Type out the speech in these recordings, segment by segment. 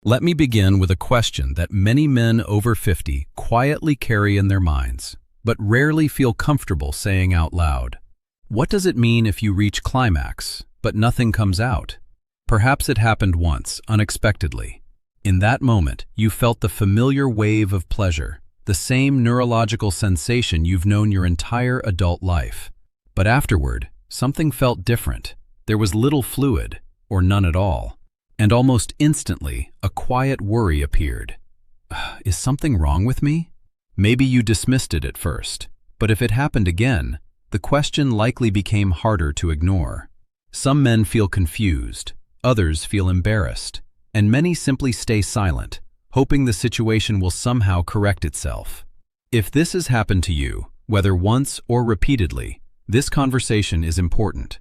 Let me begin with a question that many men over 50 quietly carry in their minds, but rarely feel comfortable saying out loud. What does it mean if you reach climax, but nothing comes out? Perhaps it happened once, unexpectedly. In that moment, you felt the familiar wave of pleasure, the same neurological sensation you've known your entire adult life. But afterward, something felt different. There was little fluid, or none at all. And almost instantly, a quiet worry appeared. Is something wrong with me? Maybe you dismissed it at first, but if it happened again, the question likely became harder to ignore. Some men feel confused, others feel embarrassed, and many simply stay silent, hoping the situation will somehow correct itself. If this has happened to you, whether once or repeatedly, this conversation is important.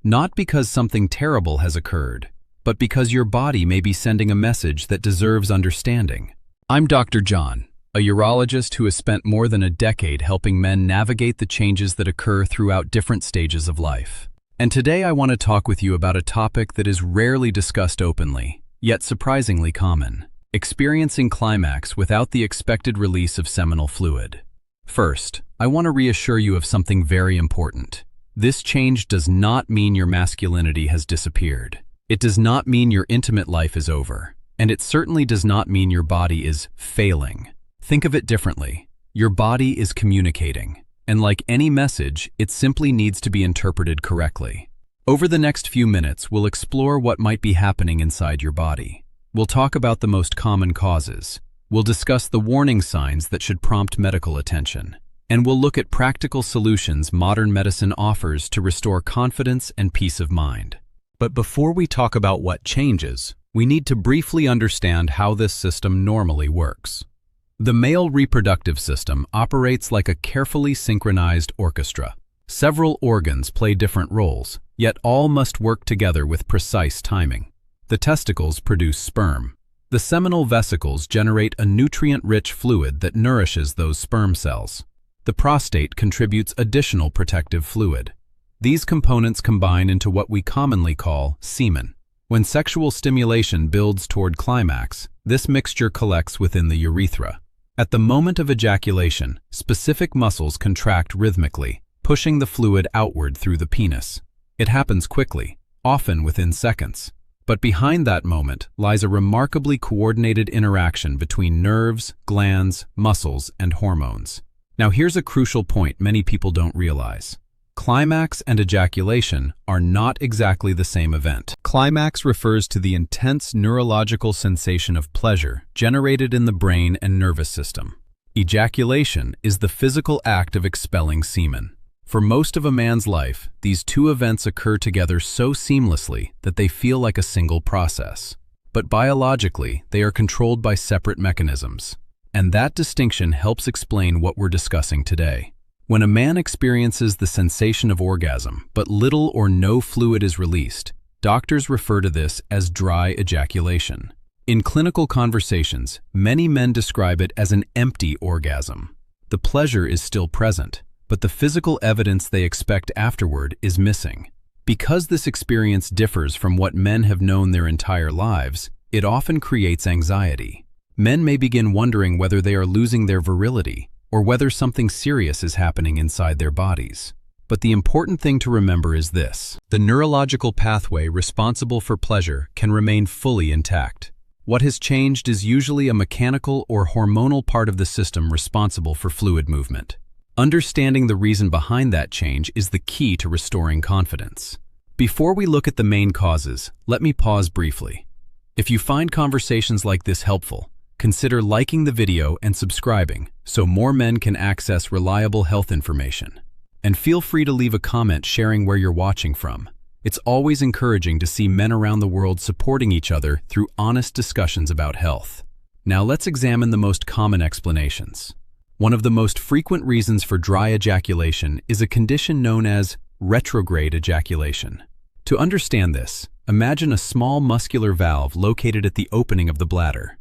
Not because something terrible has occurred, but because your body may be sending a message that deserves understanding. I'm Dr. John, a urologist who has spent more than a decade helping men navigate the changes that occur throughout different stages of life. And today I want to talk with you about a topic that is rarely discussed openly, yet surprisingly common: experiencing climax without the expected release of seminal fluid. First, I want to reassure you of something very important. This change does not mean your masculinity has disappeared. It does not mean your intimate life is over, and it certainly does not mean your body is failing. Think of it differently. Your body is communicating, and like any message, it simply needs to be interpreted correctly. Over the next few minutes, we'll explore what might be happening inside your body. We'll talk about the most common causes. We'll discuss the warning signs that should prompt medical attention. And we'll look at practical solutions modern medicine offers to restore confidence and peace of mind. But before we talk about what changes, we need to briefly understand how this system normally works. The male reproductive system operates like a carefully synchronized orchestra. Several organs play different roles, yet all must work together with precise timing. The testicles produce sperm. The seminal vesicles generate a nutrient-rich fluid that nourishes those sperm cells. The prostate contributes additional protective fluid. These components combine into what we commonly call semen. When sexual stimulation builds toward climax, this mixture collects within the urethra. At the moment of ejaculation, specific muscles contract rhythmically, pushing the fluid outward through the penis. It happens quickly, often within seconds. But behind that moment lies a remarkably coordinated interaction between nerves, glands, muscles, and hormones. Now here's a crucial point many people don't realize. Climax and ejaculation are not exactly the same event. Climax refers to the intense neurological sensation of pleasure generated in the brain and nervous system. Ejaculation is the physical act of expelling semen. For most of a man's life, these two events occur together so seamlessly that they feel like a single process. But biologically, they are controlled by separate mechanisms. And that distinction helps explain what we're discussing today. When a man experiences the sensation of orgasm, but little or no fluid is released, doctors refer to this as dry ejaculation. In clinical conversations, many men describe it as an empty orgasm. The pleasure is still present, but the physical evidence they expect afterward is missing. Because this experience differs from what men have known their entire lives, it often creates anxiety. Men may begin wondering whether they are losing their virility, or whether something serious is happening inside their bodies. But the important thing to remember is this: the neurological pathway responsible for pleasure can remain fully intact. What has changed is usually a mechanical or hormonal part of the system responsible for fluid movement. Understanding the reason behind that change is the key to restoring confidence. Before we look at the main causes, let me pause briefly. If you find conversations like this helpful, consider liking the video and subscribing so more men can access reliable health information. And feel free to leave a comment sharing where you're watching from. It's always encouraging to see men around the world supporting each other through honest discussions about health. Now let's examine the most common explanations. One of the most frequent reasons for dry ejaculation is a condition known as retrograde ejaculation. To understand this, imagine a small muscular valve located at the opening of the bladder.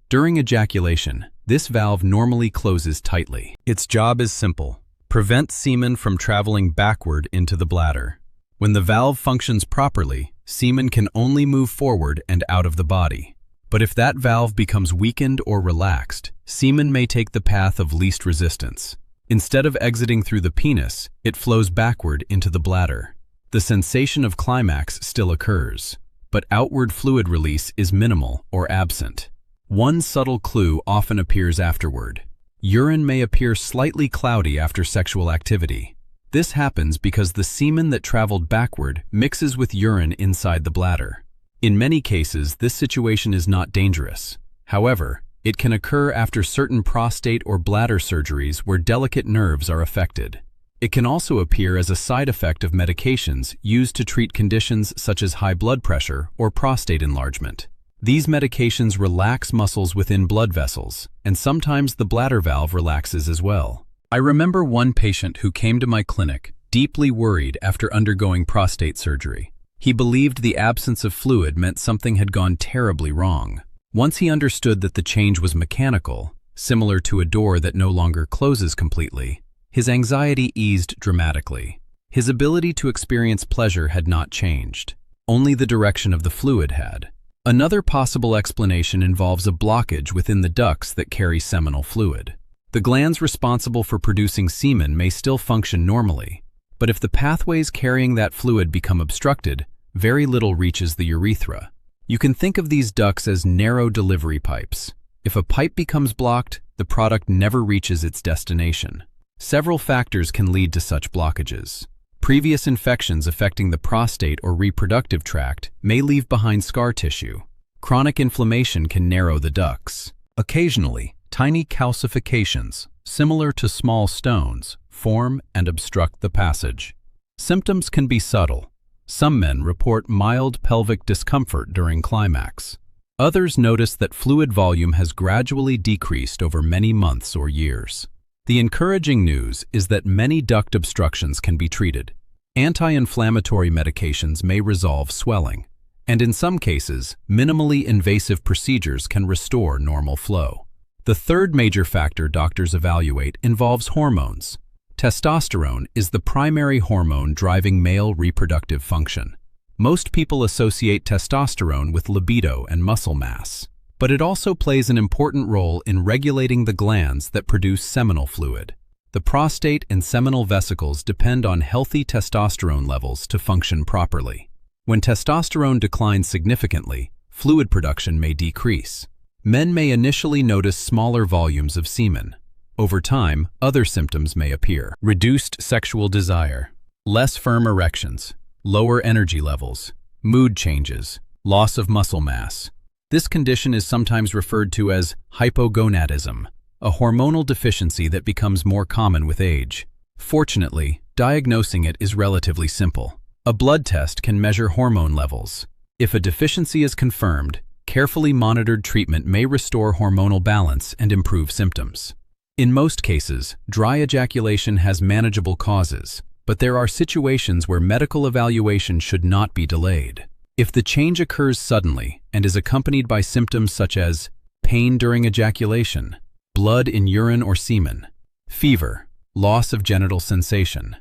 During ejaculation, this valve normally closes tightly. Its job is simple: prevent semen from traveling backward into the bladder. When the valve functions properly, semen can only move forward and out of the body. But if that valve becomes weakened or relaxed, semen may take the path of least resistance. Instead of exiting through the penis, it flows backward into the bladder. The sensation of climax still occurs, but outward fluid release is minimal or absent. One subtle clue often appears afterward. Urine may appear slightly cloudy after sexual activity. This happens because the semen that traveled backward mixes with urine inside the bladder. In many cases, this situation is not dangerous. However, it can occur after certain prostate or bladder surgeries where delicate nerves are affected. It can also appear as a side effect of medications used to treat conditions such as high blood pressure or prostate enlargement. These medications relax muscles within blood vessels, and sometimes the bladder valve relaxes as well. I remember one patient who came to my clinic deeply worried after undergoing prostate surgery. He believed the absence of fluid meant something had gone terribly wrong. Once he understood that the change was mechanical, similar to a door that no longer closes completely, his anxiety eased dramatically. His ability to experience pleasure had not changed. Only the direction of the fluid had. Another possible explanation involves a blockage within the ducts that carry seminal fluid. The glands responsible for producing semen may still function normally, but if the pathways carrying that fluid become obstructed, very little reaches the urethra. You can think of these ducts as narrow delivery pipes. If a pipe becomes blocked, the product never reaches its destination. Several factors can lead to such blockages. Previous infections affecting the prostate or reproductive tract may leave behind scar tissue. Chronic inflammation can narrow the ducts. Occasionally, tiny calcifications, similar to small stones, form and obstruct the passage. Symptoms can be subtle. Some men report mild pelvic discomfort during climax. Others notice that fluid volume has gradually decreased over many months or years. The encouraging news is that many duct obstructions can be treated. Anti-inflammatory medications may resolve swelling, and in some cases, minimally invasive procedures can restore normal flow. The third major factor doctors evaluate involves hormones. Testosterone is the primary hormone driving male reproductive function. Most people associate testosterone with libido and muscle mass, but it also plays an important role in regulating the glands that produce seminal fluid. The prostate and seminal vesicles depend on healthy testosterone levels to function properly. When testosterone declines significantly, fluid production may decrease. Men may initially notice smaller volumes of semen. Over time, other symptoms may appear. Reduced sexual desire, less firm erections, lower energy levels, mood changes, loss of muscle mass. This condition is sometimes referred to as hypogonadism, a hormonal deficiency that becomes more common with age. Fortunately, diagnosing it is relatively simple. A blood test can measure hormone levels. If a deficiency is confirmed, carefully monitored treatment may restore hormonal balance and improve symptoms. In most cases, dry ejaculation has manageable causes, but there are situations where medical evaluation should not be delayed. If the change occurs suddenly and is accompanied by symptoms such as pain during ejaculation, blood in urine or semen, fever, loss of genital sensation,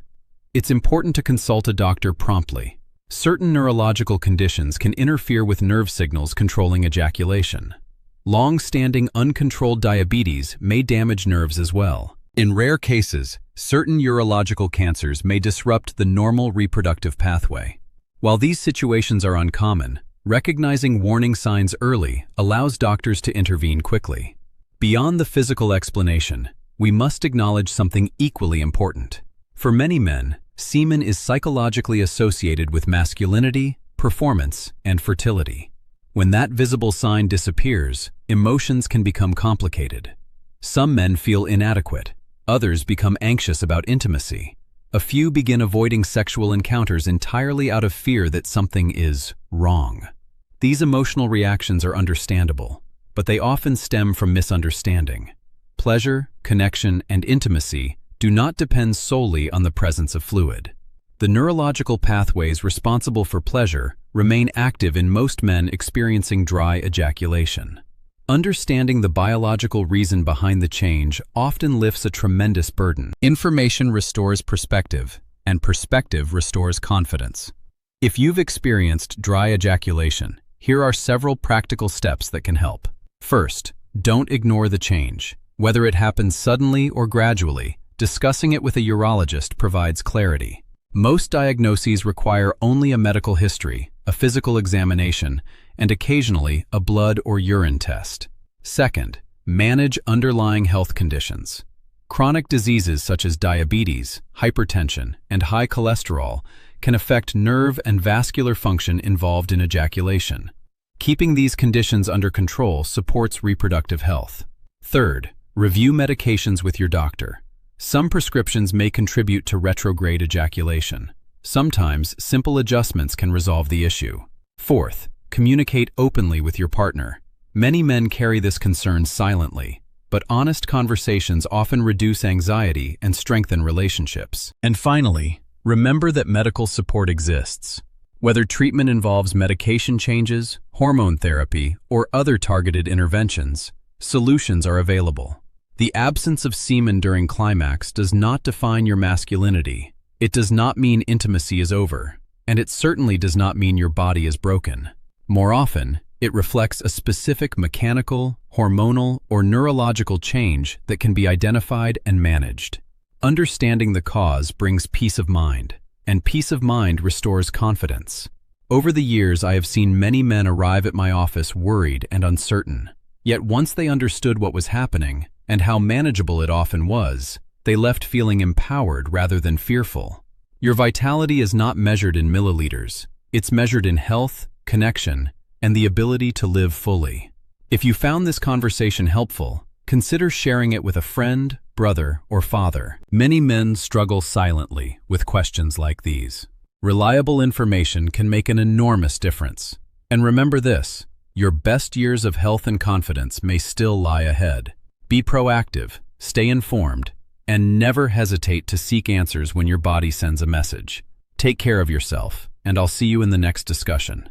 it's important to consult a doctor promptly. Certain neurological conditions can interfere with nerve signals controlling ejaculation. Long-standing uncontrolled diabetes may damage nerves as well. In rare cases, certain urological cancers may disrupt the normal reproductive pathway. While these situations are uncommon, recognizing warning signs early allows doctors to intervene quickly. Beyond the physical explanation, we must acknowledge something equally important. For many men, semen is psychologically associated with masculinity, performance, and fertility. When that visible sign disappears, emotions can become complicated. Some men feel inadequate. Others become anxious about intimacy. A few begin avoiding sexual encounters entirely out of fear that something is wrong. These emotional reactions are understandable, but they often stem from misunderstanding. Pleasure, connection, and intimacy do not depend solely on the presence of fluid. The neurological pathways responsible for pleasure remain active in most men experiencing dry ejaculation. Understanding the biological reason behind the change often lifts a tremendous burden. Information restores perspective, and perspective restores confidence. If you've experienced dry ejaculation, Here are several practical steps that can help. First, don't ignore the change. Whether it happens suddenly or gradually, discussing it with a urologist provides clarity. Most diagnoses require only a medical history, a physical examination, and occasionally a blood or urine test. Second, manage underlying health conditions. Chronic diseases such as diabetes, hypertension, and high cholesterol can affect nerve and vascular function involved in ejaculation. Keeping these conditions under control supports reproductive health. Third, review medications with your doctor. Some prescriptions may contribute to retrograde ejaculation. Sometimes, simple adjustments can resolve the issue. Fourth, communicate openly with your partner. Many men carry this concern silently, but honest conversations often reduce anxiety and strengthen relationships. And finally, remember that medical support exists. Whether treatment involves medication changes, hormone therapy, or other targeted interventions, solutions are available. The absence of semen during climax does not define your masculinity. It does not mean intimacy is over, and it certainly does not mean your body is broken. More often, it reflects a specific mechanical, hormonal, or neurological change that can be identified and managed. Understanding the cause brings peace of mind, and peace of mind restores confidence. Over the years, I have seen many men arrive at my office worried and uncertain. Yet once they understood what was happening, and how manageable it often was, they left feeling empowered rather than fearful. Your vitality is not measured in milliliters. It's measured in health, connection, and the ability to live fully. If you found this conversation helpful, consider sharing it with a friend, brother, or father. Many men struggle silently with questions like these. Reliable information can make an enormous difference. And remember this, your best years of health and confidence may still lie ahead. Be proactive, stay informed, and never hesitate to seek answers when your body sends a message. Take care of yourself, and I'll see you in the next discussion.